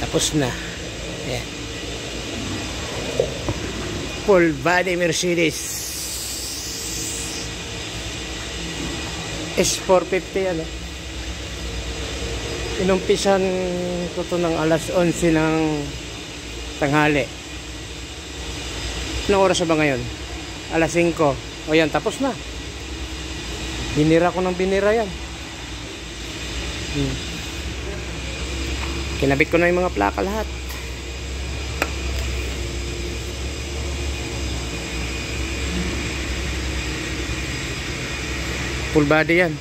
Tapos na. Ayan. Full body Mercedes S450 yan. Inumpisan ko to ng alas 11 ng tanghali. Anong oras ba ngayon? Alas 5. O yan, tapos na. Binira ko ng binira yan. Kinabit ko na yung mga plaka lahat. Full body yan.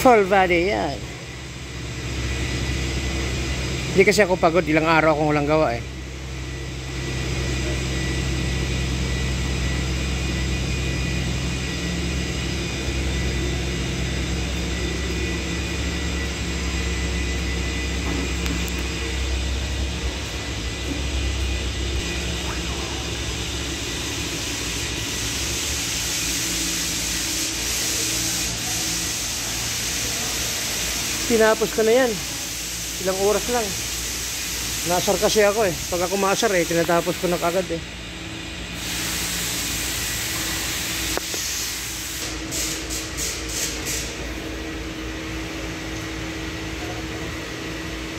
Full body yan. Hindi kasi ako pagod. Ilang araw akong walang gawa eh. Tinapos ko na yan. Ilang oras lang. Nasar kasi ako eh. Pag ako maasar eh, tinatapos ko na kagad eh.